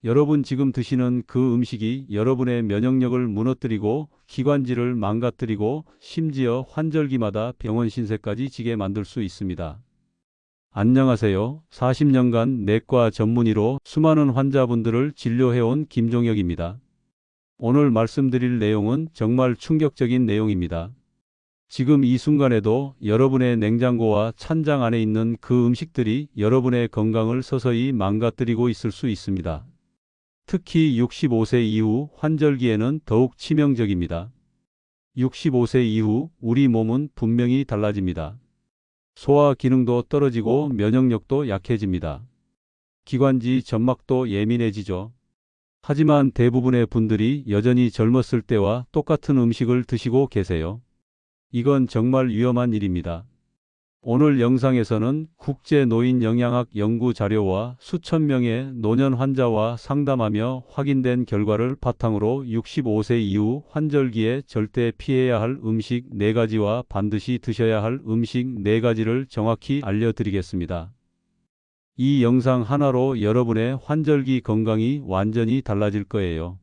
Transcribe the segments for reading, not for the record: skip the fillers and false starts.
여러분 지금 드시는 그 음식이 여러분의 면역력을 무너뜨리고 기관지를 망가뜨리고 심지어 환절기마다 병원 신세까지 지게 만들 수 있습니다. 안녕하세요. 40년간 내과 전문의로 수많은 환자분들을 진료해온 김종혁입니다. 오늘 말씀드릴 내용은 정말 충격적인 내용입니다. 지금 이 순간에도 여러분의 냉장고와 찬장 안에 있는 그 음식들이 여러분의 건강을 서서히 망가뜨리고 있을 수 있습니다. 특히 65세 이후 환절기에는 더욱 치명적입니다. 65세 이후 우리 몸은 분명히 달라집니다. 소화 기능도 떨어지고 면역력도 약해집니다. 기관지 점막도 예민해지죠. 하지만 대부분의 분들이 여전히 젊었을 때와 똑같은 음식을 드시고 계세요. 이건 정말 위험한 일입니다. 오늘 영상에서는 국제노인영양학 연구 자료와 수천 명의 노년 환자와 상담하며 확인된 결과를 바탕으로 65세 이후 환절기에 절대 피해야 할 음식 4가지와 반드시 드셔야 할 음식 4가지를 정확히 알려드리겠습니다. 이 영상 하나로 여러분의 환절기 건강이 완전히 달라질 거예요.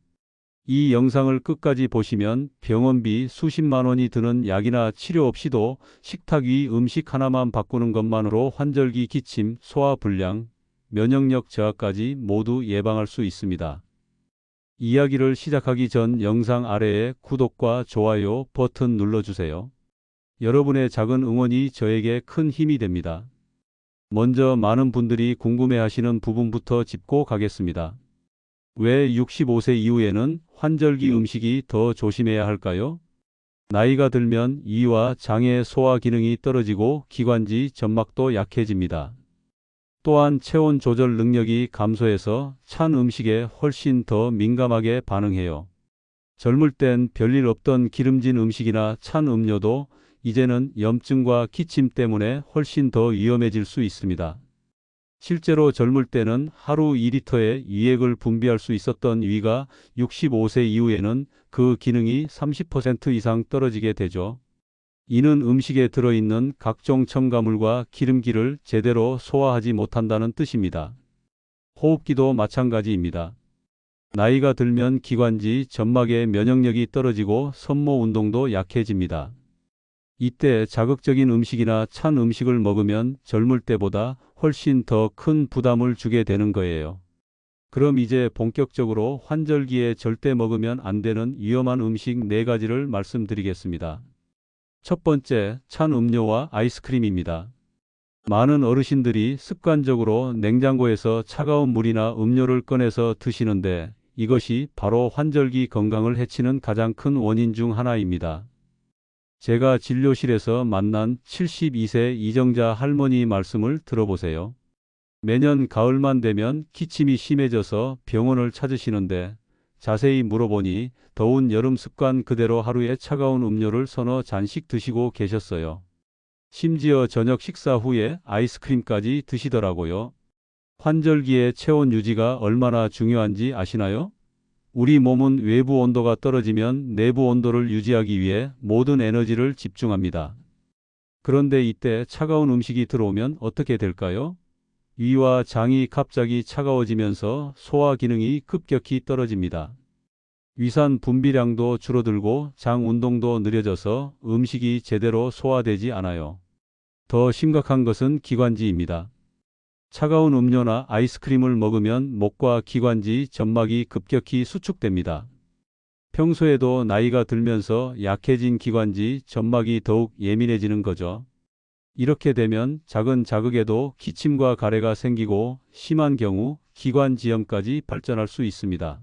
이 영상을 끝까지 보시면 병원비 수십만 원이 드는 약이나 치료 없이도 식탁 위 음식 하나만 바꾸는 것만으로 환절기 기침, 소화불량, 면역력 저하까지 모두 예방할 수 있습니다. 이야기를 시작하기 전 영상 아래에 구독과 좋아요 버튼 눌러주세요. 여러분의 작은 응원이 저에게 큰 힘이 됩니다. 먼저 많은 분들이 궁금해하시는 부분부터 짚고 가겠습니다. 왜 65세 이후에는 환절기 음식이 더 조심해야 할까요? 나이가 들면 이와 장의 소화 기능이 떨어지고 기관지 점막도 약해집니다. 또한 체온 조절 능력이 감소해서 찬 음식에 훨씬 더 민감하게 반응해요. 젊을 땐 별일 없던 기름진 음식이나 찬 음료도 이제는 염증과 기침 때문에 훨씬 더 위험해질 수 있습니다. 실제로 젊을 때는 하루 2리터의 위액을 분비할 수 있었던 위가 65세 이후에는 그 기능이 30% 이상 떨어지게 되죠. 이는 음식에 들어있는 각종 첨가물과 기름기를 제대로 소화하지 못한다는 뜻입니다. 호흡기도 마찬가지입니다. 나이가 들면 기관지, 점막의 면역력이 떨어지고 섬모 운동도 약해집니다. 이때 자극적인 음식이나 찬 음식을 먹으면 젊을 때보다 훨씬 더 큰 부담을 주게 되는 거예요. 그럼 이제 본격적으로 환절기에 절대 먹으면 안 되는 위험한 음식 4가지를 말씀드리겠습니다. 첫 번째, 찬 음료와 아이스크림입니다. 많은 어르신들이 습관적으로 냉장고에서 차가운 물이나 음료를 꺼내서 드시는데 이것이 바로 환절기 건강을 해치는 가장 큰 원인 중 하나입니다. 제가 진료실에서 만난 72세 이정자 할머니 말씀을 들어보세요. 매년 가을만 되면 기침이 심해져서 병원을 찾으시는데 자세히 물어보니 더운 여름 습관 그대로 하루에 차가운 음료를 서너 잔씩 드시고 계셨어요. 심지어 저녁 식사 후에 아이스크림까지 드시더라고요. 환절기에 체온 유지가 얼마나 중요한지 아시나요? 우리 몸은 외부 온도가 떨어지면 내부 온도를 유지하기 위해 모든 에너지를 집중합니다. 그런데 이때 차가운 음식이 들어오면 어떻게 될까요? 위와 장이 갑자기 차가워지면서 소화 기능이 급격히 떨어집니다. 위산 분비량도 줄어들고 장 운동도 느려져서 음식이 제대로 소화되지 않아요. 더 심각한 것은 기관지입니다. 차가운 음료나 아이스크림을 먹으면 목과 기관지, 점막이 급격히 수축됩니다. 평소에도 나이가 들면서 약해진 기관지, 점막이 더욱 예민해지는 거죠. 이렇게 되면 작은 자극에도 기침과 가래가 생기고 심한 경우 기관지염까지 발전할 수 있습니다.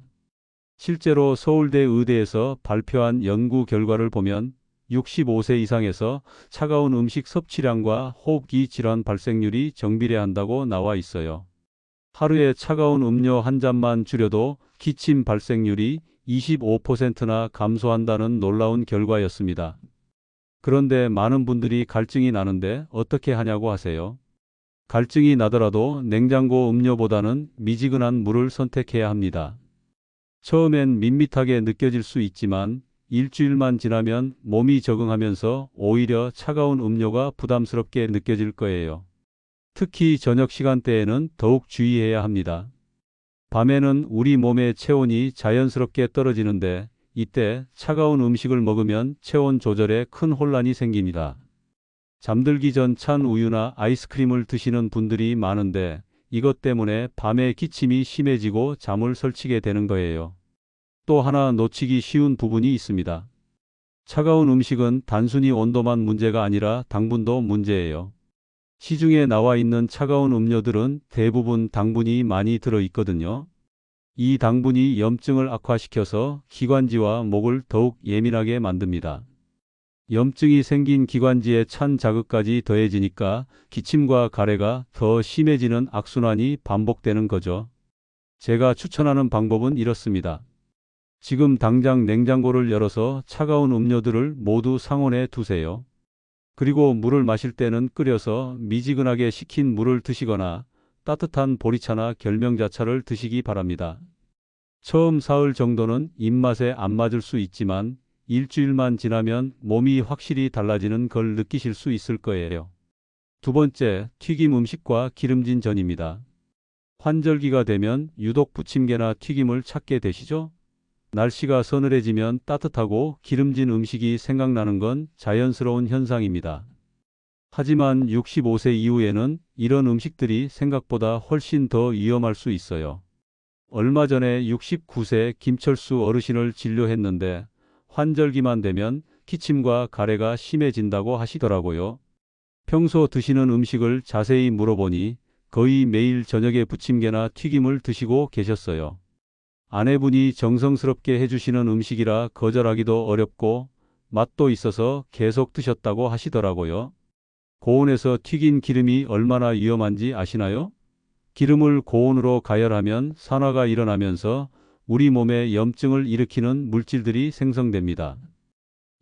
실제로 서울대 의대에서 발표한 연구 결과를 보면 65세 이상에서 차가운 음식 섭취량과 호흡기 질환 발생률이 정비례한다고 나와 있어요. 하루에 차가운 음료 한 잔만 줄여도 기침 발생률이 25%나 감소한다는 놀라운 결과였습니다. 그런데 많은 분들이 갈증이 나는데 어떻게 하냐고 하세요. 갈증이 나더라도 냉장고 음료보다는 미지근한 물을 선택해야 합니다. 처음엔 밋밋하게 느껴질 수 있지만 일주일만 지나면 몸이 적응하면서 오히려 차가운 음료가 부담스럽게 느껴질 거예요. 특히 저녁 시간대에는 더욱 주의해야 합니다. 밤에는 우리 몸의 체온이 자연스럽게 떨어지는데 이때 차가운 음식을 먹으면 체온 조절에 큰 혼란이 생깁니다. 잠들기 전 찬 우유나 아이스크림을 드시는 분들이 많은데 이것 때문에 밤에 기침이 심해지고 잠을 설치게 되는 거예요. 또 하나 놓치기 쉬운 부분이 있습니다. 차가운 음식은 단순히 온도만 문제가 아니라 당분도 문제예요. 시중에 나와 있는 차가운 음료들은 대부분 당분이 많이 들어 있거든요. 이 당분이 염증을 악화시켜서 기관지와 목을 더욱 예민하게 만듭니다. 염증이 생긴 기관지에 찬 자극까지 더해지니까 기침과 가래가 더 심해지는 악순환이 반복되는 거죠. 제가 추천하는 방법은 이렇습니다. 지금 당장 냉장고를 열어서 차가운 음료들을 모두 상온에 두세요. 그리고 물을 마실 때는 끓여서 미지근하게 식힌 물을 드시거나 따뜻한 보리차나 결명자차를 드시기 바랍니다. 처음 사흘 정도는 입맛에 안 맞을 수 있지만 일주일만 지나면 몸이 확실히 달라지는 걸 느끼실 수 있을 거예요. 두 번째, 튀김 음식과 기름진 전입니다. 환절기가 되면 유독 부침개나 튀김을 찾게 되시죠? 날씨가 서늘해지면 따뜻하고 기름진 음식이 생각나는 건 자연스러운 현상입니다. 하지만 65세 이후에는 이런 음식들이 생각보다 훨씬 더 위험할 수 있어요. 얼마 전에 69세 김철수 어르신을 진료했는데 환절기만 되면 기침과 가래가 심해진다고 하시더라고요. 평소 드시는 음식을 자세히 물어보니 거의 매일 저녁에 부침개나 튀김을 드시고 계셨어요. 아내분이 정성스럽게 해주시는 음식이라 거절하기도 어렵고 맛도 있어서 계속 드셨다고 하시더라고요. 고온에서 튀긴 기름이 얼마나 위험한지 아시나요? 기름을 고온으로 가열하면 산화가 일어나면서 우리 몸에 염증을 일으키는 물질들이 생성됩니다.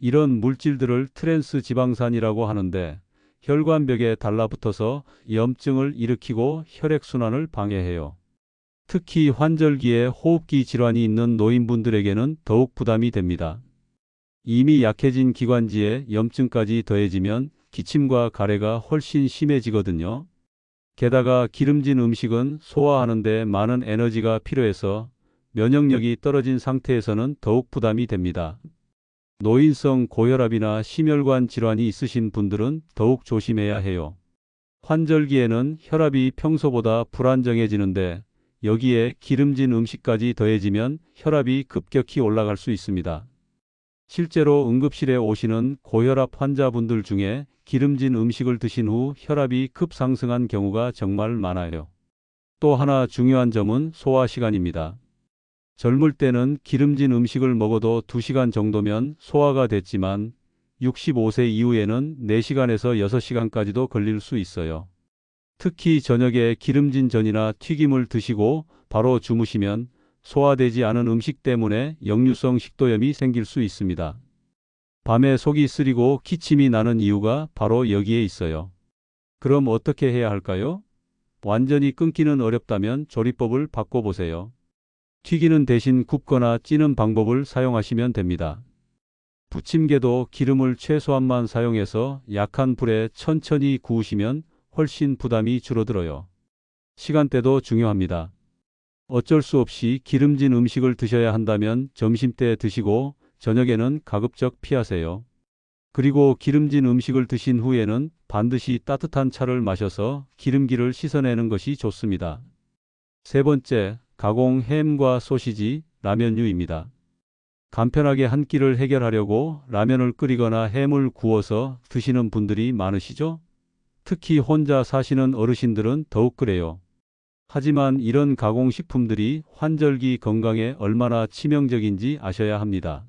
이런 물질들을 트랜스 지방산이라고 하는데 혈관벽에 달라붙어서 염증을 일으키고 혈액순환을 방해해요. 특히 환절기에 호흡기 질환이 있는 노인분들에게는 더욱 부담이 됩니다. 이미 약해진 기관지에 염증까지 더해지면 기침과 가래가 훨씬 심해지거든요. 게다가 기름진 음식은 소화하는 데 많은 에너지가 필요해서 면역력이 떨어진 상태에서는 더욱 부담이 됩니다. 노인성 고혈압이나 심혈관 질환이 있으신 분들은 더욱 조심해야 해요. 환절기에는 혈압이 평소보다 불안정해지는데 여기에 기름진 음식까지 더해지면 혈압이 급격히 올라갈 수 있습니다. 실제로 응급실에 오시는 고혈압 환자분들 중에 기름진 음식을 드신 후 혈압이 급상승한 경우가 정말 많아요. 또 하나 중요한 점은 소화 시간입니다. 젊을 때는 기름진 음식을 먹어도 2시간 정도면 소화가 됐지만 65세 이후에는 4시간에서 6시간까지도 걸릴 수 있어요. 특히 저녁에 기름진 전이나 튀김을 드시고 바로 주무시면 소화되지 않은 음식 때문에 역류성 식도염이 생길 수 있습니다. 밤에 속이 쓰리고 기침이 나는 이유가 바로 여기에 있어요. 그럼 어떻게 해야 할까요? 완전히 끊기는 어렵다면 조리법을 바꿔보세요. 튀기는 대신 굽거나 찌는 방법을 사용하시면 됩니다. 부침개도 기름을 최소한만 사용해서 약한 불에 천천히 구우시면 훨씬 부담이 줄어들어요. 시간대도 중요합니다. 어쩔 수 없이 기름진 음식을 드셔야 한다면 점심때 드시고 저녁에는 가급적 피하세요. 그리고 기름진 음식을 드신 후에는 반드시 따뜻한 차를 마셔서 기름기를 씻어내는 것이 좋습니다. 세 번째, 가공 햄과 소시지, 라면류입니다. 간편하게 한 끼를 해결하려고 라면을 끓이거나 햄을 구워서 드시는 분들이 많으시죠? 특히 혼자 사시는 어르신들은 더욱 그래요. 하지만 이런 가공식품들이 환절기 건강에 얼마나 치명적인지 아셔야 합니다.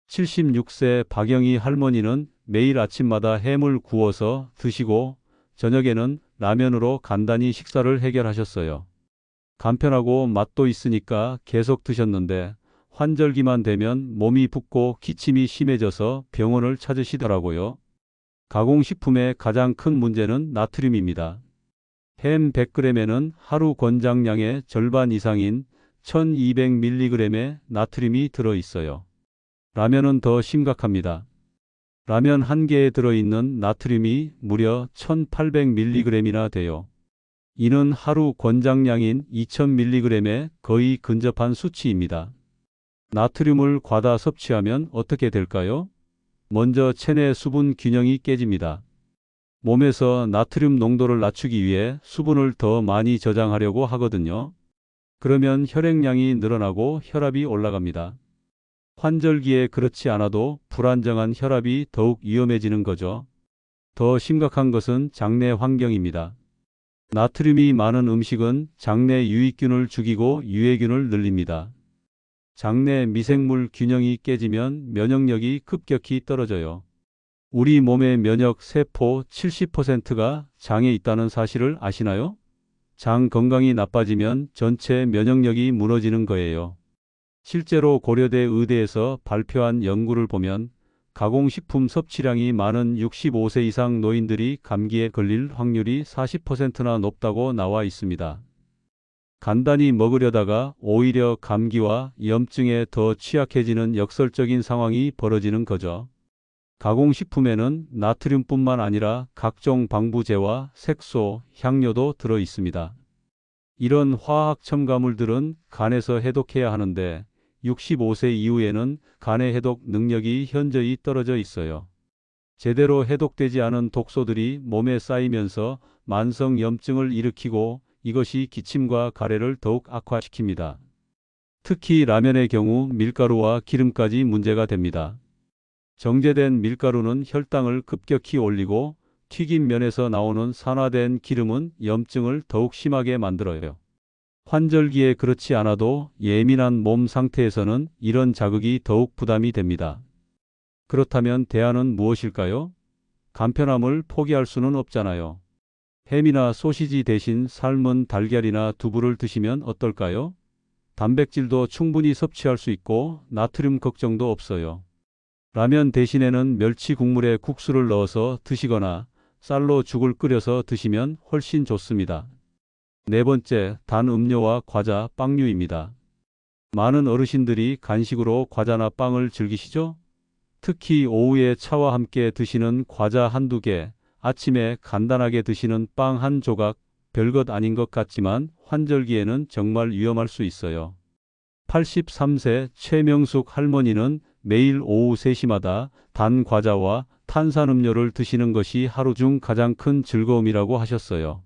76세 박영희 할머니는 매일 아침마다 햄을 구워서 드시고 저녁에는 라면으로 간단히 식사를 해결하셨어요. 간편하고 맛도 있으니까 계속 드셨는데 환절기만 되면 몸이 붓고 기침이 심해져서 병원을 찾으시더라고요. 가공식품의 가장 큰 문제는 나트륨입니다. 햄 100g에는 하루 권장량의 절반 이상인 1200mg의 나트륨이 들어있어요. 라면은 더 심각합니다. 라면 한 개에 들어있는 나트륨이 무려 1800mg이나 돼요. 이는 하루 권장량인 2000mg에 거의 근접한 수치입니다. 나트륨을 과다 섭취하면 어떻게 될까요? 먼저 체내 수분 균형이 깨집니다. 몸에서 나트륨 농도를 낮추기 위해 수분을 더 많이 저장하려고 하거든요. 그러면 혈액량이 늘어나고 혈압이 올라갑니다. 환절기에 그렇지 않아도 불안정한 혈압이 더욱 위험해지는 거죠. 더 심각한 것은 장내 환경입니다. 나트륨이 많은 음식은 장내 유익균을 죽이고 유해균을 늘립니다. 장내 미생물 균형이 깨지면 면역력이 급격히 떨어져요. 우리 몸의 면역 세포 70%가 장에 있다는 사실을 아시나요? 장 건강이 나빠지면 전체 면역력이 무너지는 거예요. 실제로 고려대 의대에서 발표한 연구를 보면 가공식품 섭취량이 많은 65세 이상 노인들이 감기에 걸릴 확률이 40%나 높다고 나와 있습니다. 간단히 먹으려다가 오히려 감기와 염증에 더 취약해지는 역설적인 상황이 벌어지는 거죠. 가공식품에는 나트륨뿐만 아니라 각종 방부제와 색소, 향료도 들어 있습니다. 이런 화학 첨가물들은 간에서 해독해야 하는데 65세 이후에는 간의 해독 능력이 현저히 떨어져 있어요. 제대로 해독되지 않은 독소들이 몸에 쌓이면서 만성 염증을 일으키고 이것이 기침과 가래를 더욱 악화시킵니다. 특히 라면의 경우 밀가루와 기름까지 문제가 됩니다. 정제된 밀가루는 혈당을 급격히 올리고 튀긴 면에서 나오는 산화된 기름은 염증을 더욱 심하게 만들어요. 환절기에 그렇지 않아도 예민한 몸 상태에서는 이런 자극이 더욱 부담이 됩니다. 그렇다면 대안은 무엇일까요? 간편함을 포기할 수는 없잖아요. 햄이나 소시지 대신 삶은 달걀이나 두부를 드시면 어떨까요? 단백질도 충분히 섭취할 수 있고 나트륨 걱정도 없어요. 라면 대신에는 멸치 국물에 국수를 넣어서 드시거나 쌀로 죽을 끓여서 드시면 훨씬 좋습니다. 네 번째, 단 음료와 과자, 빵류입니다. 많은 어르신들이 간식으로 과자나 빵을 즐기시죠? 특히 오후에 차와 함께 드시는 과자 한두 개, 아침에 간단하게 드시는 빵 한 조각, 별것 아닌 것 같지만 환절기에는 정말 위험할 수 있어요. 83세 최명숙 할머니는 매일 오후 3시마다 단 과자와 탄산음료를 드시는 것이 하루 중 가장 큰 즐거움이라고 하셨어요.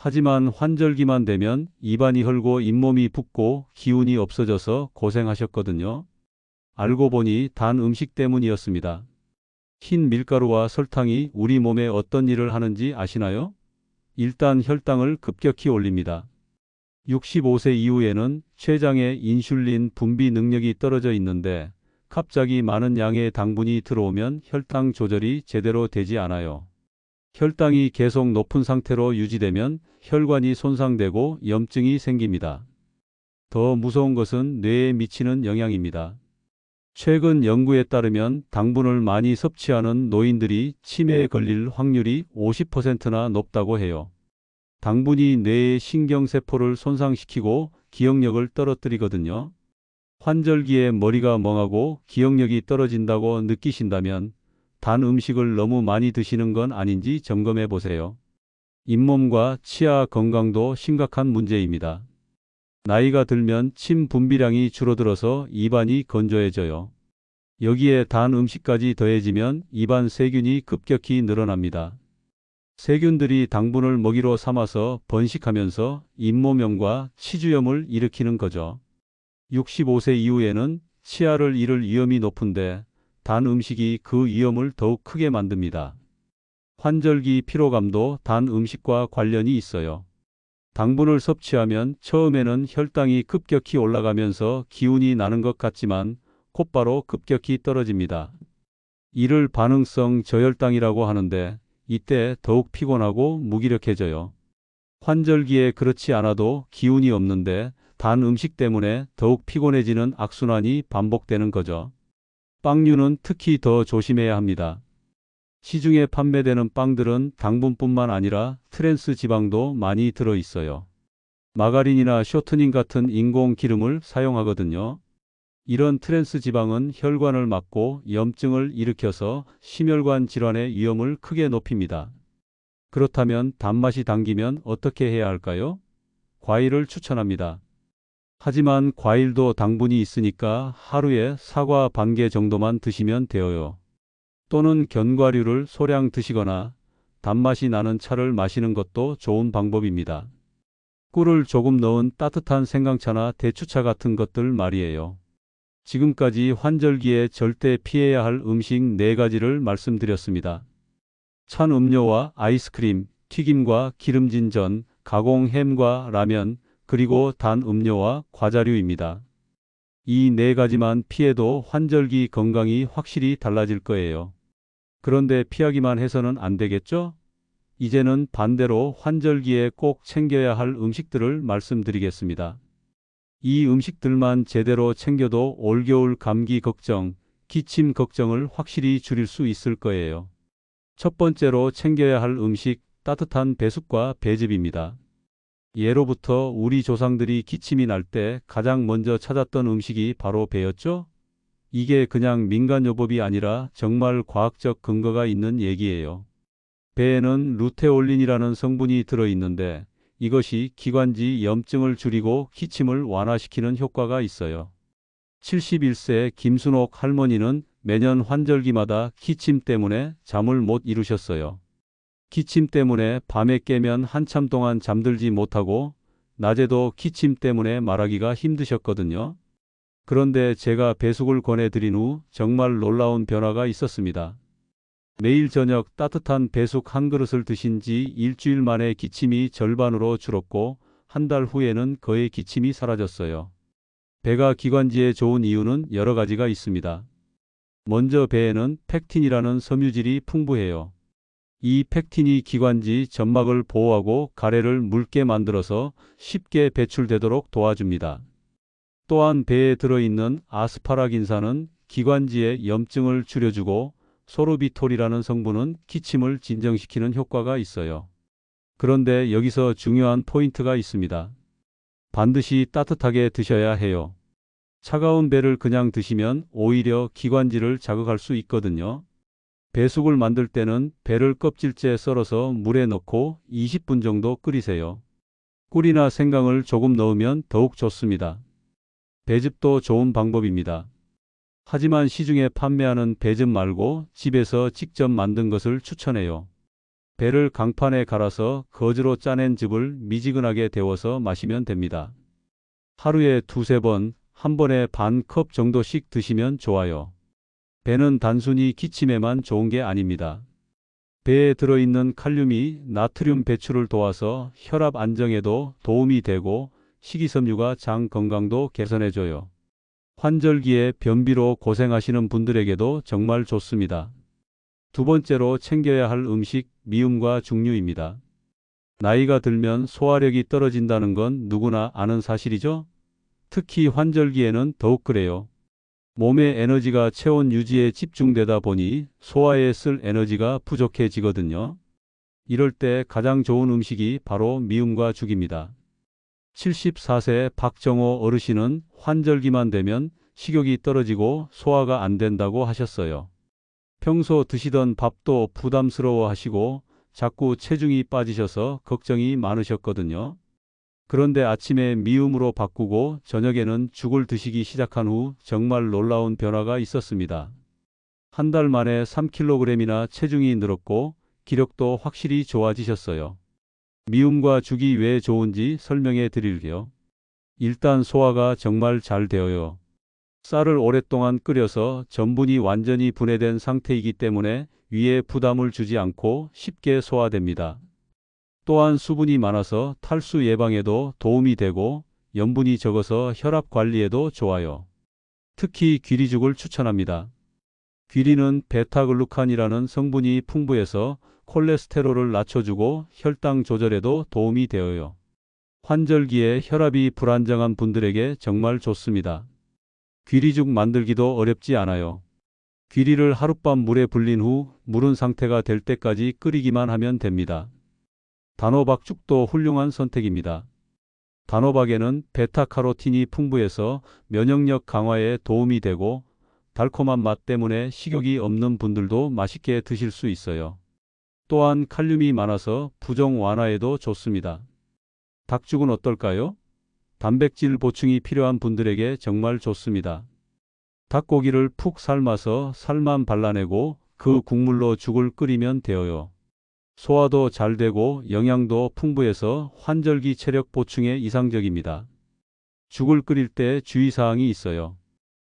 하지만 환절기만 되면 입안이 헐고 잇몸이 붓고 기운이 없어져서 고생하셨거든요. 알고 보니 단 음식 때문이었습니다. 흰 밀가루와 설탕이 우리 몸에 어떤 일을 하는지 아시나요? 일단 혈당을 급격히 올립니다. 65세 이후에는 췌장의 인슐린 분비 능력이 떨어져 있는데 갑자기 많은 양의 당분이 들어오면 혈당 조절이 제대로 되지 않아요. 혈당이 계속 높은 상태로 유지되면 혈관이 손상되고 염증이 생깁니다. 더 무서운 것은 뇌에 미치는 영향입니다. 최근 연구에 따르면 당분을 많이 섭취하는 노인들이 치매에 걸릴 확률이 50%나 높다고 해요. 당분이 뇌의 신경세포를 손상시키고 기억력을 떨어뜨리거든요. 환절기에 머리가 멍하고 기억력이 떨어진다고 느끼신다면 단 음식을 너무 많이 드시는 건 아닌지 점검해 보세요. 잇몸과 치아 건강도 심각한 문제입니다. 나이가 들면 침 분비량이 줄어들어서 입안이 건조해져요. 여기에 단 음식까지 더해지면 입안 세균이 급격히 늘어납니다. 세균들이 당분을 먹이로 삼아서 번식하면서 잇몸염과 치주염을 일으키는 거죠. 65세 이후에는 치아를 잃을 위험이 높은데 단 음식이 그 위험을 더욱 크게 만듭니다. 환절기 피로감도 단 음식과 관련이 있어요. 당분을 섭취하면 처음에는 혈당이 급격히 올라가면서 기운이 나는 것 같지만 곧바로 급격히 떨어집니다. 이를 반응성 저혈당이라고 하는데 이때 더욱 피곤하고 무기력해져요. 환절기에 그렇지 않아도 기운이 없는데 단 음식 때문에 더욱 피곤해지는 악순환이 반복되는 거죠. 빵류는 특히 더 조심해야 합니다. 시중에 판매되는 빵들은 당분뿐만 아니라 트랜스 지방도 많이 들어 있어요. 마가린이나 쇼트닝 같은 인공 기름을 사용하거든요. 이런 트랜스 지방은 혈관을 막고 염증을 일으켜서 심혈관 질환의 위험을 크게 높입니다. 그렇다면 단맛이 당기면 어떻게 해야 할까요? 과일을 추천합니다. 하지만 과일도 당분이 있으니까 하루에 사과 반 개 정도만 드시면 되어요. 또는 견과류를 소량 드시거나 단맛이 나는 차를 마시는 것도 좋은 방법입니다. 꿀을 조금 넣은 따뜻한 생강차나 대추차 같은 것들 말이에요. 지금까지 환절기에 절대 피해야 할 음식 4가지를 말씀드렸습니다. 찬 음료와 아이스크림, 튀김과 기름진 전, 가공 햄과 라면, 그리고 단 음료와 과자류입니다. 이 4가지만 피해도 환절기 건강이 확실히 달라질 거예요. 그런데 피하기만 해서는 안 되겠죠? 이제는 반대로 환절기에 꼭 챙겨야 할 음식들을 말씀드리겠습니다. 이 음식들만 제대로 챙겨도 올겨울 감기 걱정, 기침 걱정을 확실히 줄일 수 있을 거예요. 첫 번째로 챙겨야 할 음식, 따뜻한 배숙과 배즙입니다. 예로부터 우리 조상들이 기침이 날 때 가장 먼저 찾았던 음식이 바로 배였죠? 이게 그냥 민간요법이 아니라 정말 과학적 근거가 있는 얘기예요. 배에는 루테올린이라는 성분이 들어있는데 이것이 기관지 염증을 줄이고 기침을 완화시키는 효과가 있어요. 71세 김순옥 할머니는 매년 환절기마다 기침 때문에 잠을 못 이루셨어요. 기침 때문에 밤에 깨면 한참 동안 잠들지 못하고 낮에도 기침 때문에 말하기가 힘드셨거든요. 그런데 제가 배숙을 권해드린 후 정말 놀라운 변화가 있었습니다. 매일 저녁 따뜻한 배숙 한 그릇을 드신 지 일주일 만에 기침이 절반으로 줄었고 한 달 후에는 거의 기침이 사라졌어요. 배가 기관지에 좋은 이유는 여러 가지가 있습니다. 먼저 배에는 펙틴이라는 섬유질이 풍부해요. 이 펙틴이 기관지 점막을 보호하고 가래를 묽게 만들어서 쉽게 배출되도록 도와줍니다. 또한 배에 들어있는 아스파라긴산은 기관지의 염증을 줄여주고 소르비톨이라는 성분은 기침을 진정시키는 효과가 있어요. 그런데 여기서 중요한 포인트가 있습니다. 반드시 따뜻하게 드셔야 해요. 차가운 배를 그냥 드시면 오히려 기관지를 자극할 수 있거든요. 배숙을 만들 때는 배를 껍질째 썰어서 물에 넣고 20분 정도 끓이세요. 꿀이나 생강을 조금 넣으면 더욱 좋습니다. 배즙도 좋은 방법입니다. 하지만 시중에 판매하는 배즙 말고 집에서 직접 만든 것을 추천해요. 배를 강판에 갈아서 거즈로 짜낸 즙을 미지근하게 데워서 마시면 됩니다. 하루에 2~3번, 한 번에 반 컵 정도씩 드시면 좋아요. 배는 단순히 기침에만 좋은 게 아닙니다. 배에 들어있는 칼륨이 나트륨 배출을 도와서 혈압 안정에도 도움이 되고 식이섬유가 장 건강도 개선해줘요. 환절기에 변비로 고생하시는 분들에게도 정말 좋습니다. 두 번째로 챙겨야 할 음식, 미음과 중류입니다. 나이가 들면 소화력이 떨어진다는 건 누구나 아는 사실이죠? 특히 환절기에는 더욱 그래요. 몸의 에너지가 체온 유지에 집중되다 보니 소화에 쓸 에너지가 부족해지거든요. 이럴 때 가장 좋은 음식이 바로 미음과 죽입니다. 74세 박정호 어르신은 환절기만 되면 식욕이 떨어지고 소화가 안 된다고 하셨어요. 평소 드시던 밥도 부담스러워 하시고 자꾸 체중이 빠지셔서 걱정이 많으셨거든요. 그런데 아침에 미음으로 바꾸고 저녁에는 죽을 드시기 시작한 후 정말 놀라운 변화가 있었습니다. 한 달 만에 3kg이나 체중이 늘었고 기력도 확실히 좋아지셨어요. 미음과 죽이 왜 좋은지 설명해 드릴게요. 일단 소화가 정말 잘 되어요. 쌀을 오랫동안 끓여서 전분이 완전히 분해된 상태이기 때문에 위에 부담을 주지 않고 쉽게 소화됩니다. 또한 수분이 많아서 탈수 예방에도 도움이 되고 염분이 적어서 혈압 관리에도 좋아요. 특히 귀리죽을 추천합니다. 귀리는 베타글루칸이라는 성분이 풍부해서 콜레스테롤을 낮춰주고 혈당 조절에도 도움이 되어요. 환절기에 혈압이 불안정한 분들에게 정말 좋습니다. 귀리죽 만들기도 어렵지 않아요. 귀리를 하룻밤 물에 불린 후 무른 상태가 될 때까지 끓이기만 하면 됩니다. 단호박죽도 훌륭한 선택입니다. 단호박에는 베타카로틴이 풍부해서 면역력 강화에 도움이 되고 달콤한 맛 때문에 식욕이 없는 분들도 맛있게 드실 수 있어요. 또한 칼륨이 많아서 부종 완화에도 좋습니다. 닭죽은 어떨까요? 단백질 보충이 필요한 분들에게 정말 좋습니다. 닭고기를 푹 삶아서 살만 발라내고 그 국물로 죽을 끓이면 되어요. 소화도 잘 되고 영양도 풍부해서 환절기 체력 보충에 이상적입니다. 죽을 끓일 때 주의사항이 있어요.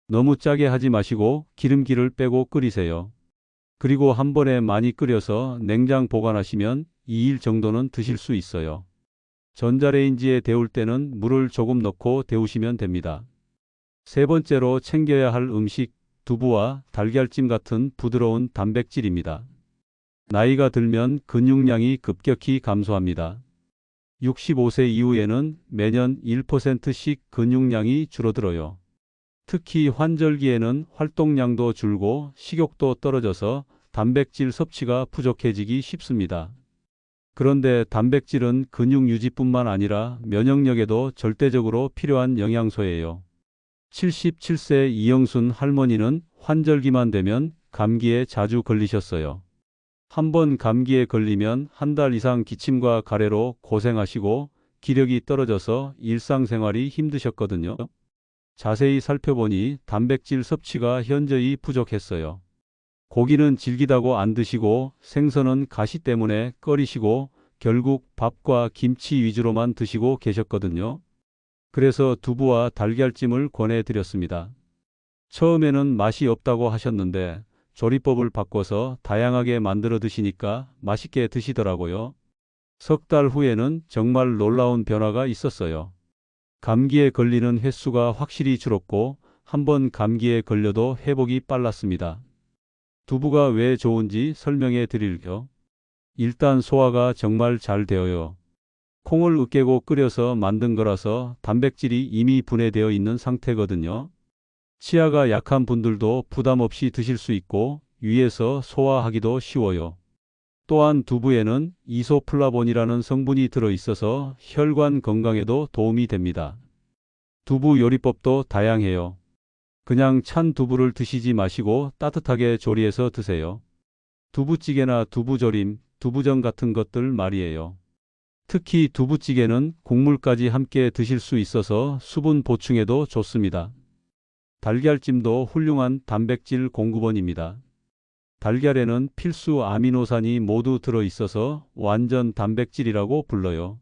너무 짜게 하지 마시고 기름기를 빼고 끓이세요. 그리고 한 번에 많이 끓여서 냉장 보관하시면 2일 정도는 드실 수 있어요. 전자레인지에 데울 때는 물을 조금 넣고 데우시면 됩니다. 세 번째로 챙겨야 할 음식, 두부와 달걀찜 같은 부드러운 단백질입니다. 나이가 들면 근육량이 급격히 감소합니다. 65세 이후에는 매년 1%씩 근육량이 줄어들어요. 특히 환절기에는 활동량도 줄고 식욕도 떨어져서 단백질 섭취가 부족해지기 쉽습니다. 그런데 단백질은 근육 유지뿐만 아니라 면역력에도 절대적으로 필요한 영양소예요. 77세 이영순 할머니는 환절기만 되면 감기에 자주 걸리셨어요. 한 번 감기에 걸리면 한 달 이상 기침과 가래로 고생하시고 기력이 떨어져서 일상생활이 힘드셨거든요. 자세히 살펴보니 단백질 섭취가 현저히 부족했어요. 고기는 질기다고 안 드시고 생선은 가시 때문에 꺼리시고 결국 밥과 김치 위주로만 드시고 계셨거든요. 그래서 두부와 달걀찜을 권해드렸습니다. 처음에는 맛이 없다고 하셨는데 조리법을 바꿔서 다양하게 만들어 드시니까 맛있게 드시더라고요. 석 달 후에는 정말 놀라운 변화가 있었어요. 감기에 걸리는 횟수가 확실히 줄었고 한번 감기에 걸려도 회복이 빨랐습니다. 두부가 왜 좋은지 설명해 드릴게요. 일단 소화가 정말 잘 되어요. 콩을 으깨고 끓여서 만든 거라서 단백질이 이미 분해되어 있는 상태거든요. 치아가 약한 분들도 부담 없이 드실 수 있고 위에서 소화하기도 쉬워요. 또한 두부에는 이소플라본이라는 성분이 들어있어서 혈관 건강에도 도움이 됩니다. 두부 요리법도 다양해요. 그냥 찬 두부를 드시지 마시고 따뜻하게 조리해서 드세요. 두부찌개나 두부조림, 두부전 같은 것들 말이에요. 특히 두부찌개는 국물까지 함께 드실 수 있어서 수분 보충에도 좋습니다. 달걀찜도 훌륭한 단백질 공급원입니다. 달걀에는 필수 아미노산이 모두 들어있어서 완전 단백질이라고 불러요.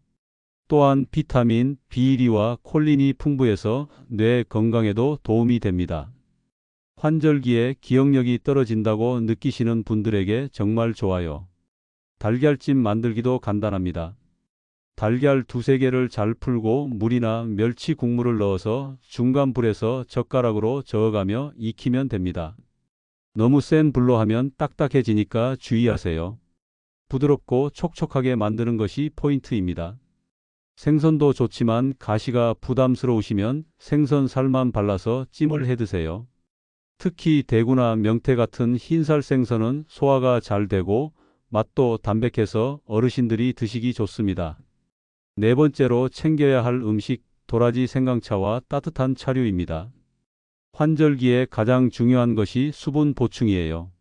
또한 비타민 B1와 콜린이 풍부해서 뇌 건강에도 도움이 됩니다. 환절기에 기억력이 떨어진다고 느끼시는 분들에게 정말 좋아요. 달걀찜 만들기도 간단합니다. 달걀 두세 개를 잘 풀고 물이나 멸치 국물을 넣어서 중간 불에서 젓가락으로 저어가며 익히면 됩니다. 너무 센 불로 하면 딱딱해지니까 주의하세요. 부드럽고 촉촉하게 만드는 것이 포인트입니다. 생선도 좋지만 가시가 부담스러우시면 생선 살만 발라서 찜을 해 드세요. 특히 대구나 명태 같은 흰살 생선은 소화가 잘 되고 맛도 담백해서 어르신들이 드시기 좋습니다. 네 번째로 챙겨야 할 음식, 도라지 생강차와 따뜻한 차류입니다. 환절기에 가장 중요한 것이 수분 보충이에요.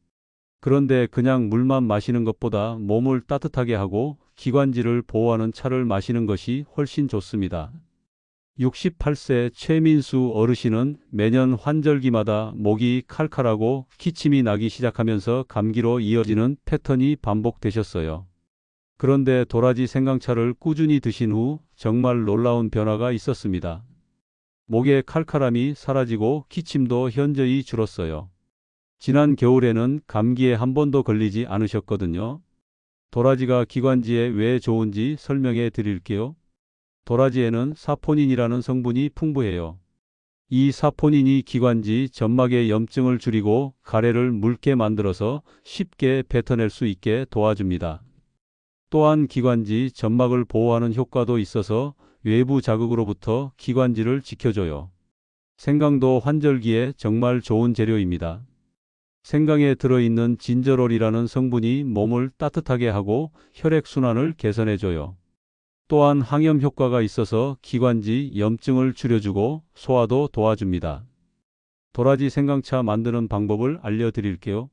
그런데 그냥 물만 마시는 것보다 몸을 따뜻하게 하고 기관지를 보호하는 차를 마시는 것이 훨씬 좋습니다. 68세 최민수 어르신은 매년 환절기마다 목이 칼칼하고 기침이 나기 시작하면서 감기로 이어지는 패턴이 반복되셨어요. 그런데 도라지 생강차를 꾸준히 드신 후 정말 놀라운 변화가 있었습니다. 목의 칼칼함이 사라지고 기침도 현저히 줄었어요. 지난 겨울에는 감기에 한 번도 걸리지 않으셨거든요. 도라지가 기관지에 왜 좋은지 설명해 드릴게요. 도라지에는 사포닌이라는 성분이 풍부해요. 이 사포닌이 기관지 점막의 염증을 줄이고 가래를 묽게 만들어서 쉽게 뱉어낼 수 있게 도와줍니다. 또한 기관지 점막을 보호하는 효과도 있어서 외부 자극으로부터 기관지를 지켜줘요. 생강도 환절기에 정말 좋은 재료입니다. 생강에 들어있는 진저롤이라는 성분이 몸을 따뜻하게 하고 혈액순환을 개선해줘요. 또한 항염 효과가 있어서 기관지 염증을 줄여주고 소화도 도와줍니다. 도라지 생강차 만드는 방법을 알려드릴게요.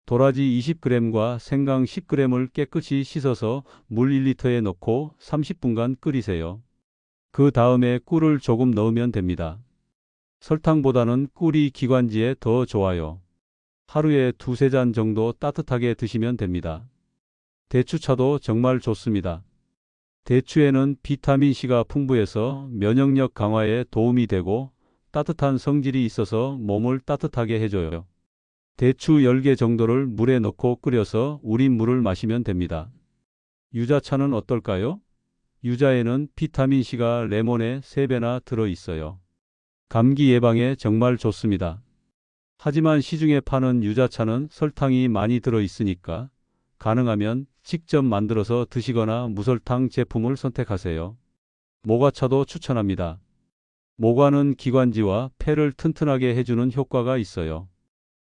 도라지 20g과 생강 10g을 깨끗이 씻어서 물 1리터에 넣고 30분간 끓이세요. 그 다음에 꿀을 조금 넣으면 됩니다. 설탕보다는 꿀이 기관지에 더 좋아요. 하루에 2~3잔 정도 따뜻하게 드시면 됩니다. 대추차도 정말 좋습니다. 대추에는 비타민C가 풍부해서 면역력 강화에 도움이 되고 따뜻한 성질이 있어서 몸을 따뜻하게 해줘요. 대추 10개 정도를 물에 넣고 끓여서 우린 물을 마시면 됩니다. 유자차는 어떨까요? 유자에는 비타민C가 레몬의 3배나 들어있어요. 감기 예방에 정말 좋습니다. 하지만 시중에 파는 유자차는 설탕이 많이 들어있으니까 가능하면 직접 만들어서 드시거나 무설탕 제품을 선택하세요. 모과차도 추천합니다. 모과는 기관지와 폐를 튼튼하게 해주는 효과가 있어요.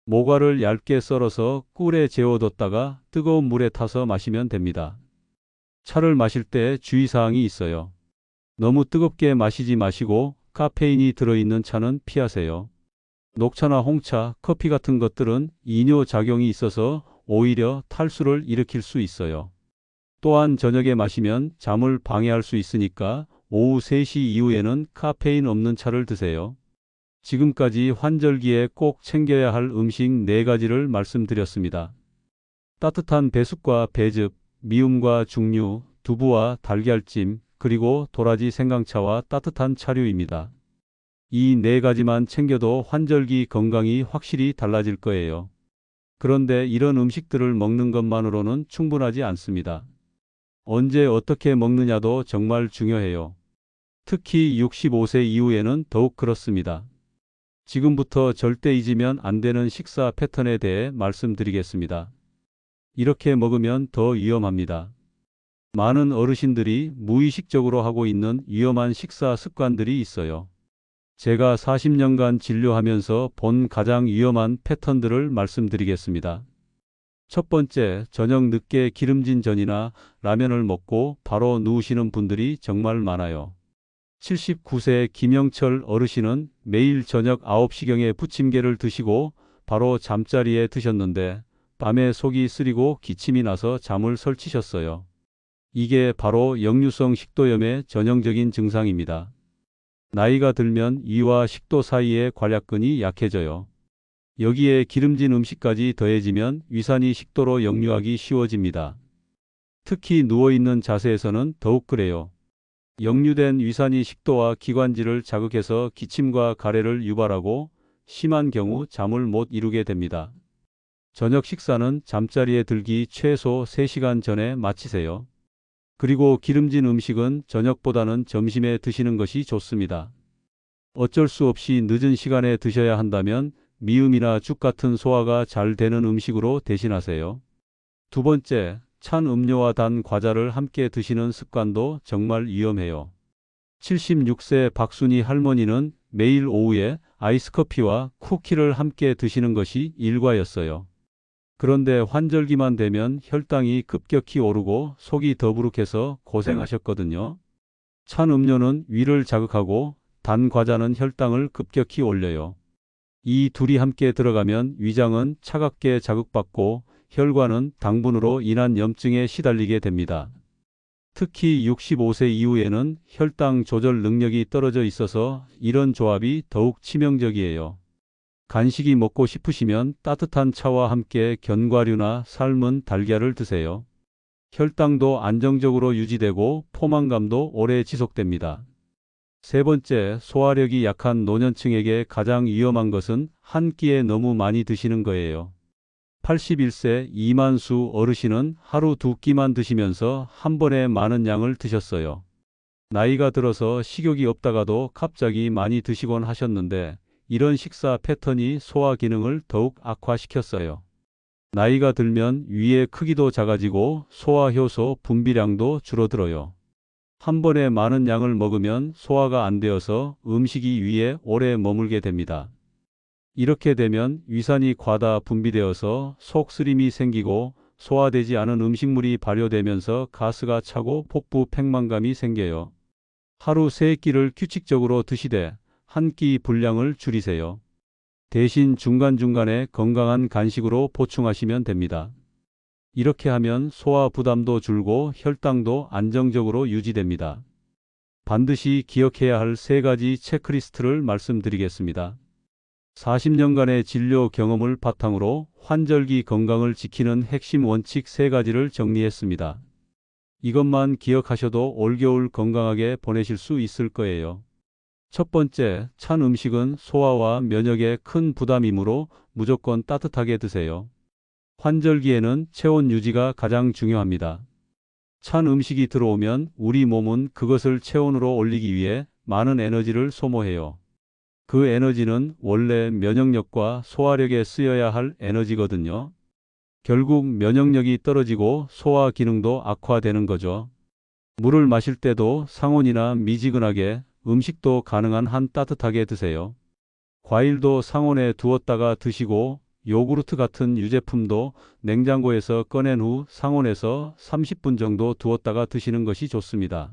모과를 얇게 썰어서 꿀에 재워뒀다가 뜨거운 물에 타서 마시면 됩니다. 차를 마실 때 주의사항이 있어요. 너무 뜨겁게 마시지 마시고 카페인이 들어있는 차는 피하세요. 녹차나 홍차, 커피 같은 것들은 이뇨 작용이 있어서 오히려 탈수를 일으킬 수 있어요. 또한 저녁에 마시면 잠을 방해할 수 있으니까 오후 3시 이후에는 카페인 없는 차를 드세요. 지금까지 환절기에 꼭 챙겨야 할 음식 4가지를 말씀드렸습니다. 따뜻한 배숙과 배즙, 미음과 중류, 두부와 달걀찜, 그리고 도라지 생강차와 따뜻한 차류입니다. 이 4가지만 챙겨도 환절기 건강이 확실히 달라질 거예요. 그런데 이런 음식들을 먹는 것만으로는 충분하지 않습니다. 언제 어떻게 먹느냐도 정말 중요해요. 특히 65세 이후에는 더욱 그렇습니다. 지금부터 절대 잊으면 안 되는 식사 패턴에 대해 말씀드리겠습니다. 이렇게 먹으면 더 위험합니다. 많은 어르신들이 무의식적으로 하고 있는 위험한 식사 습관들이 있어요. 제가 40년간 진료하면서 본 가장 위험한 패턴들을 말씀드리겠습니다. 첫 번째, 저녁 늦게 기름진 전이나 라면을 먹고 바로 누우시는 분들이 정말 많아요. 79세 김영철 어르신은 매일 저녁 9시경에 부침개를 드시고 바로 잠자리에 드셨는데 밤에 속이 쓰리고 기침이 나서 잠을 설치셨어요. 이게 바로 역류성 식도염의 전형적인 증상입니다. 나이가 들면 위와 식도 사이의 관략근이 약해져요. 여기에 기름진 음식까지 더해지면 위산이 식도로 역류하기 쉬워집니다. 특히 누워있는 자세에서는 더욱 그래요. 역류된 위산이 식도와 기관지를 자극해서 기침과 가래를 유발하고 심한 경우 잠을 못 이루게 됩니다. 저녁 식사는 잠자리에 들기 최소 3시간 전에 마치세요. 그리고 기름진 음식은 저녁보다는 점심에 드시는 것이 좋습니다. 어쩔 수 없이 늦은 시간에 드셔야 한다면 미음이나 죽 같은 소화가 잘 되는 음식으로 대신하세요. 두 번째, 찬 음료와 단 과자를 함께 드시는 습관도 정말 위험해요. 76세 박순희 할머니는 매일 오후에 아이스커피와 쿠키를 함께 드시는 것이 일과였어요. 그런데 환절기만 되면 혈당이 급격히 오르고 속이 더부룩해서 고생하셨거든요. 찬 음료는 위를 자극하고 단 과자는 혈당을 급격히 올려요. 이 둘이 함께 들어가면 위장은 차갑게 자극받고 혈관은 당분으로 인한 염증에 시달리게 됩니다. 특히 65세 이후에는 혈당 조절 능력이 떨어져 있어서 이런 조합이 더욱 치명적이에요. 간식이 먹고 싶으시면 따뜻한 차와 함께 견과류나 삶은 달걀을 드세요. 혈당도 안정적으로 유지되고 포만감도 오래 지속됩니다. 세 번째, 소화력이 약한 노년층에게 가장 위험한 것은 한 끼에 너무 많이 드시는 거예요. 81세 이만수 어르신은 하루 2끼만 드시면서 한 번에 많은 양을 드셨어요. 나이가 들어서 식욕이 없다가도 갑자기 많이 드시곤 하셨는데 이런 식사 패턴이 소화 기능을 더욱 악화시켰어요. 나이가 들면 위의 크기도 작아지고 소화 효소 분비량도 줄어들어요. 한 번에 많은 양을 먹으면 소화가 안 되어서 음식이 위에 오래 머물게 됩니다. 이렇게 되면 위산이 과다 분비되어서 속쓰림이 생기고 소화되지 않은 음식물이 발효되면서 가스가 차고 복부 팽만감이 생겨요. 하루 3끼를 규칙적으로 드시되 한 끼 분량을 줄이세요. 대신 중간중간에 건강한 간식으로 보충하시면 됩니다. 이렇게 하면 소화 부담도 줄고 혈당도 안정적으로 유지됩니다. 반드시 기억해야 할 3가지 체크리스트를 말씀드리겠습니다. 40년간의 진료 경험을 바탕으로 환절기 건강을 지키는 핵심 원칙 3가지를 정리했습니다. 이것만 기억하셔도 올겨울 건강하게 보내실 수 있을 거예요. 첫 번째, 찬 음식은 소화와 면역에 큰 부담이므로 무조건 따뜻하게 드세요. 환절기에는 체온 유지가 가장 중요합니다. 찬 음식이 들어오면 우리 몸은 그것을 체온으로 올리기 위해 많은 에너지를 소모해요. 그 에너지는 원래 면역력과 소화력에 쓰여야 할 에너지거든요. 결국 면역력이 떨어지고 소화 기능도 악화되는 거죠. 물을 마실 때도 상온이나 미지근하게, 음식도 가능한 한 따뜻하게 드세요. 과일도 상온에 두었다가 드시고 요구르트 같은 유제품도 냉장고에서 꺼낸 후 상온에서 30분 정도 두었다가 드시는 것이 좋습니다.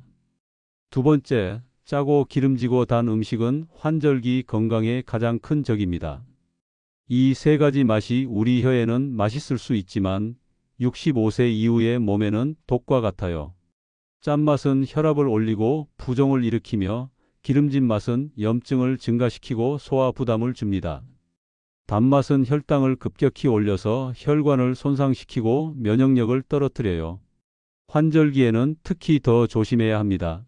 두 번째, 짜고 기름지고 단 음식은 환절기 건강에 가장 큰 적입니다. 이 3가지 맛이 우리 혀에는 맛있을 수 있지만 65세 이후의 몸에는 독과 같아요. 짠맛은 혈압을 올리고 부종을 일으키며 기름진 맛은 염증을 증가시키고 소화 부담을 줍니다. 단맛은 혈당을 급격히 올려서 혈관을 손상시키고 면역력을 떨어뜨려요. 환절기에는 특히 더 조심해야 합니다.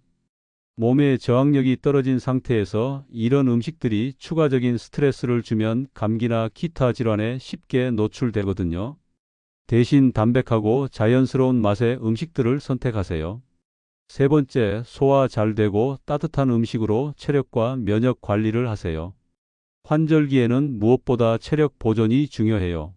몸의 저항력이 떨어진 상태에서 이런 음식들이 추가적인 스트레스를 주면 감기나 기타 질환에 쉽게 노출되거든요. 대신 담백하고 자연스러운 맛의 음식들을 선택하세요. 세 번째, 소화 잘 되고 따뜻한 음식으로 체력과 면역 관리를 하세요. 환절기에는 무엇보다 체력 보존이 중요해요.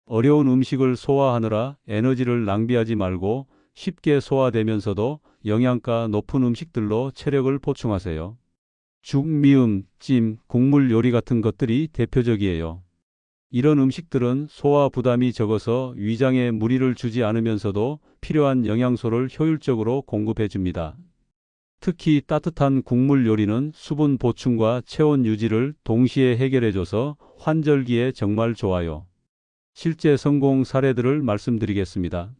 어려운 음식을 소화하느라 에너지를 낭비하지 말고 쉽게 소화되면서도 영양가 높은 음식들로 체력을 보충하세요. 죽, 미음, 찜, 국물 요리 같은 것들이 대표적이에요. 이런 음식들은 소화 부담이 적어서 위장에 무리를 주지 않으면서도 필요한 영양소를 효율적으로 공급해 줍니다. 특히 따뜻한 국물 요리는 수분 보충과 체온 유지를 동시에 해결해줘서 환절기에 정말 좋아요. 실제 성공 사례들을 말씀드리겠습니다.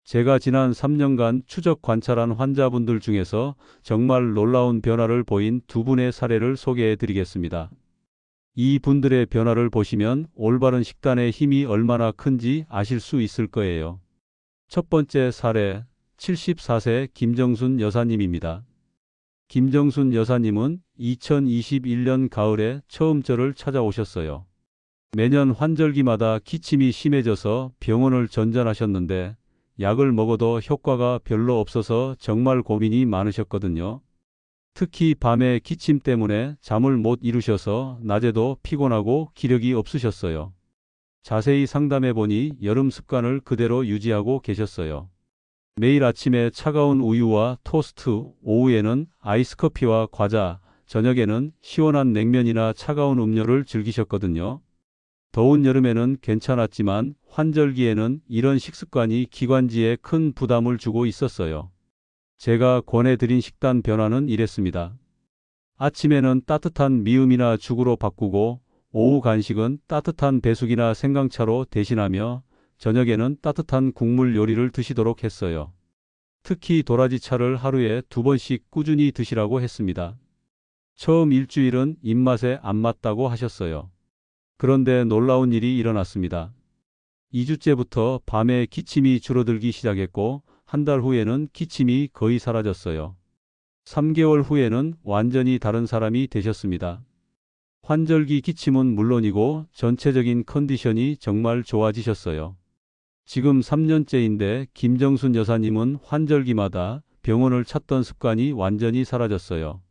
제가 지난 3년간 추적 관찰한 환자분들 중에서 정말 놀라운 변화를 보인 2분의 사례를 소개해 드리겠습니다. 이 분들의 변화를 보시면 올바른 식단의 힘이 얼마나 큰지 아실 수 있을 거예요. 첫 번째 사례, 74세 김정순 여사님입니다. 김정순 여사님은 2021년 가을에 처음 저를 찾아오셨어요. 매년 환절기마다 기침이 심해져서 병원을 전전하셨는데 약을 먹어도 효과가 별로 없어서 정말 고민이 많으셨거든요. 특히 밤에 기침 때문에 잠을 못 이루셔서 낮에도 피곤하고 기력이 없으셨어요. 자세히 상담해 보니 여름 습관을 그대로 유지하고 계셨어요. 매일 아침에 차가운 우유와 토스트, 오후에는 아이스커피와 과자, 저녁에는 시원한 냉면이나 차가운 음료를 즐기셨거든요. 더운 여름에는 괜찮았지만 환절기에는 이런 식습관이 기관지에 큰 부담을 주고 있었어요. 제가 권해드린 식단 변화는 이랬습니다. 아침에는 따뜻한 미음이나 죽으로 바꾸고 오후 간식은 따뜻한 배숙이나 생강차로 대신하며 저녁에는 따뜻한 국물 요리를 드시도록 했어요. 특히 도라지차를 하루에 2번씩 꾸준히 드시라고 했습니다. 처음 일주일은 입맛에 안 맞다고 하셨어요. 그런데 놀라운 일이 일어났습니다. 2주째부터 밤에 기침이 줄어들기 시작했고 한 달 후에는 기침이 거의 사라졌어요. 3개월 후에는 완전히 다른 사람이 되셨습니다. 환절기 기침은 물론이고 전체적인 컨디션이 정말 좋아지셨어요. 지금 3년째인데 김정순 여사님은 환절기마다 병원을 찾던 습관이 완전히 사라졌어요.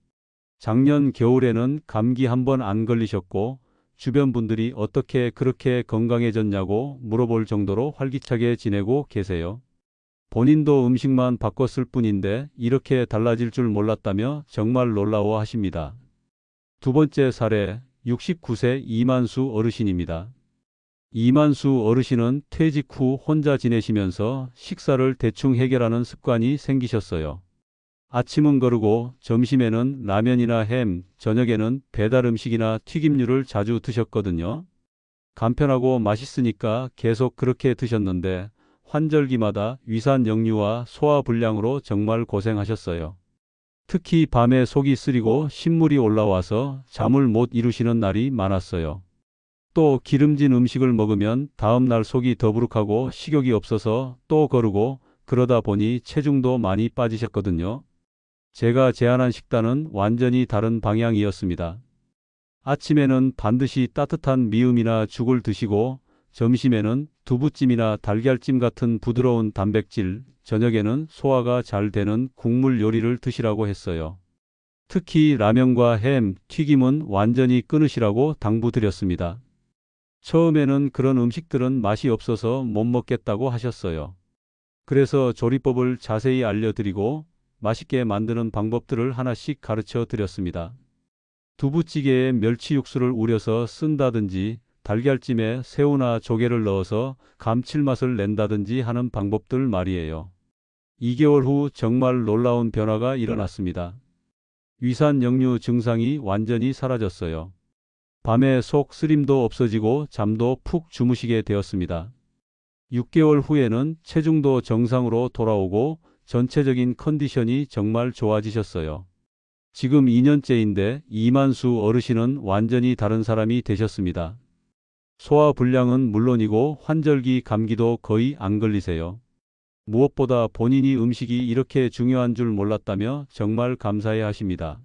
작년 겨울에는 감기 한 번 안 걸리셨고 주변 분들이 어떻게 그렇게 건강해졌냐고 물어볼 정도로 활기차게 지내고 계세요. 본인도 음식만 바꿨을 뿐인데 이렇게 달라질 줄 몰랐다며 정말 놀라워하십니다. 두 번째 사례, 69세 이만수 어르신입니다. 이만수 어르신은 퇴직 후 혼자 지내시면서 식사를 대충 해결하는 습관이 생기셨어요. 아침은 거르고 점심에는 라면이나 햄, 저녁에는 배달 음식이나 튀김류를 자주 드셨거든요. 간편하고 맛있으니까 계속 그렇게 드셨는데 환절기마다 위산 역류와 소화 불량으로 정말 고생하셨어요. 특히 밤에 속이 쓰리고 신물이 올라와서 잠을 못 이루시는 날이 많았어요. 또 기름진 음식을 먹으면 다음날 속이 더부룩하고 식욕이 없어서 또 거르고 그러다 보니 체중도 많이 빠지셨거든요. 제가 제안한 식단은 완전히 다른 방향이었습니다. 아침에는 반드시 따뜻한 미음이나 죽을 드시고 점심에는 두부찜이나 달걀찜 같은 부드러운 단백질, 저녁에는 소화가 잘 되는 국물 요리를 드시라고 했어요. 특히 라면과 햄, 튀김은 완전히 끊으시라고 당부드렸습니다. 처음에는 그런 음식들은 맛이 없어서 못 먹겠다고 하셨어요. 그래서 조리법을 자세히 알려드리고 맛있게 만드는 방법들을 하나씩 가르쳐 드렸습니다. 두부찌개에 멸치 육수를 우려서 쓴다든지 달걀찜에 새우나 조개를 넣어서 감칠맛을 낸다든지 하는 방법들 말이에요. 2개월 후 정말 놀라운 변화가 일어났습니다. 위산 역류 증상이 완전히 사라졌어요. 밤에 속 쓰림도 없어지고 잠도 푹 주무시게 되었습니다. 6개월 후에는 체중도 정상으로 돌아오고 전체적인 컨디션이 정말 좋아지셨어요. 지금 2년째인데 이만수 어르신은 완전히 다른 사람이 되셨습니다. 소화불량은 물론이고 환절기 감기도 거의 안 걸리세요. 무엇보다 본인이 음식이 이렇게 중요한 줄 몰랐다며 정말 감사해 하십니다.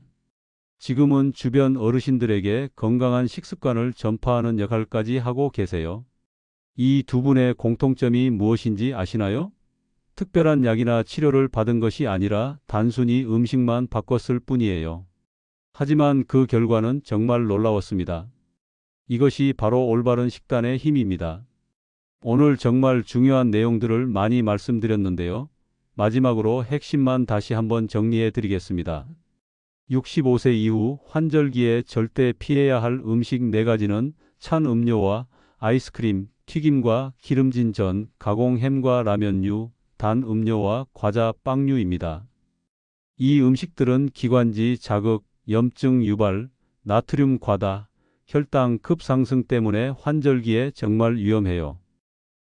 지금은 주변 어르신들에게 건강한 식습관을 전파하는 역할까지 하고 계세요. 이 두 분의 공통점이 무엇인지 아시나요? 특별한 약이나 치료를 받은 것이 아니라 단순히 음식만 바꿨을 뿐이에요. 하지만 그 결과는 정말 놀라웠습니다. 이것이 바로 올바른 식단의 힘입니다. 오늘 정말 중요한 내용들을 많이 말씀드렸는데요. 마지막으로 핵심만 다시 한번 정리해 드리겠습니다. 65세 이후 환절기에 절대 피해야 할 음식 4가지는 찬 음료와 아이스크림, 튀김과 기름진 전, 가공 햄과 라면류, 단 음료와 과자, 빵류입니다. 이 음식들은 기관지 자극, 염증 유발, 나트륨 과다, 혈당 급상승 때문에 환절기에 정말 위험해요.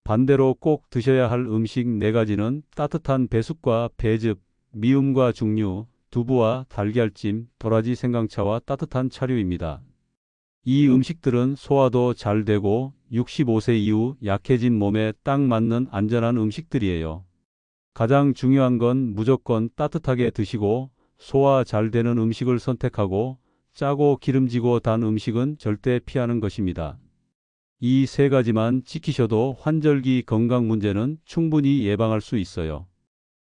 반대로 꼭 드셔야 할 음식 4가지는 따뜻한 배숙과 배즙, 미음과 죽류, 두부와 달걀찜, 도라지 생강차와 따뜻한 차류입니다. 이 음식들은 소화도 잘 되고 65세 이후 약해진 몸에 딱 맞는 안전한 음식들이에요. 가장 중요한 건 무조건 따뜻하게 드시고 소화 잘 되는 음식을 선택하고 짜고 기름지고 단 음식은 절대 피하는 것입니다. 이 3가지만 지키셔도 환절기 건강 문제는 충분히 예방할 수 있어요.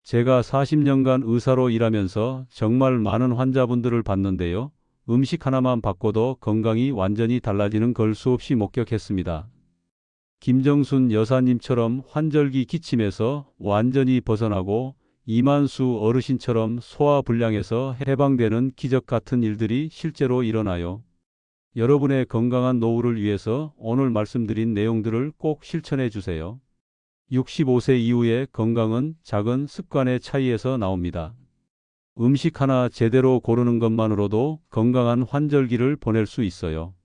제가 40년간 의사로 일하면서 정말 많은 환자분들을 봤는데요. 음식 하나만 바꿔도 건강이 완전히 달라지는 걸 수없이 목격했습니다. 김정순 여사님처럼 환절기 기침에서 완전히 벗어나고 이만수 어르신처럼 소화불량에서 해방되는 기적 같은 일들이 실제로 일어나요. 여러분의 건강한 노후를 위해서 오늘 말씀드린 내용들을 꼭 실천해 주세요. 65세 이후의 건강은 작은 습관의 차이에서 나옵니다. 음식 하나 제대로 고르는 것만으로도 건강한 환절기를 보낼 수 있어요.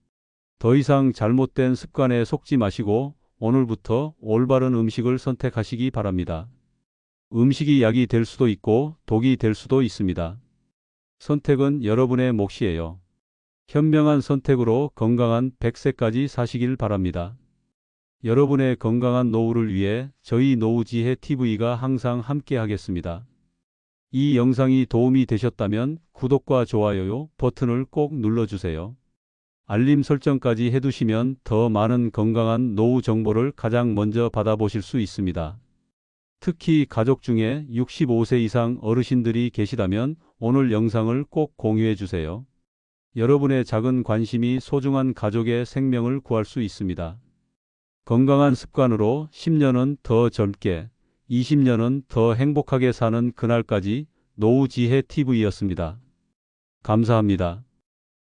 더 이상 잘못된 습관에 속지 마시고 오늘부터 올바른 음식을 선택하시기 바랍니다. 음식이 약이 될 수도 있고 독이 될 수도 있습니다. 선택은 여러분의 몫이에요. 현명한 선택으로 건강한 100세까지 사시길 바랍니다. 여러분의 건강한 노후를 위해 저희 노후지혜 TV가 항상 함께 하겠습니다. 이 영상이 도움이 되셨다면 구독과 좋아요 버튼을 꼭 눌러주세요. 알림 설정까지 해두시면 더 많은 건강한 노후 정보를 가장 먼저 받아보실 수 있습니다. 특히 가족 중에 65세 이상 어르신들이 계시다면 오늘 영상을 꼭 공유해 주세요. 여러분의 작은 관심이 소중한 가족의 생명을 구할 수 있습니다. 건강한 습관으로 10년은 더 젊게, 20년은 더 행복하게 사는 그날까지 노후지혜 TV였습니다. 감사합니다.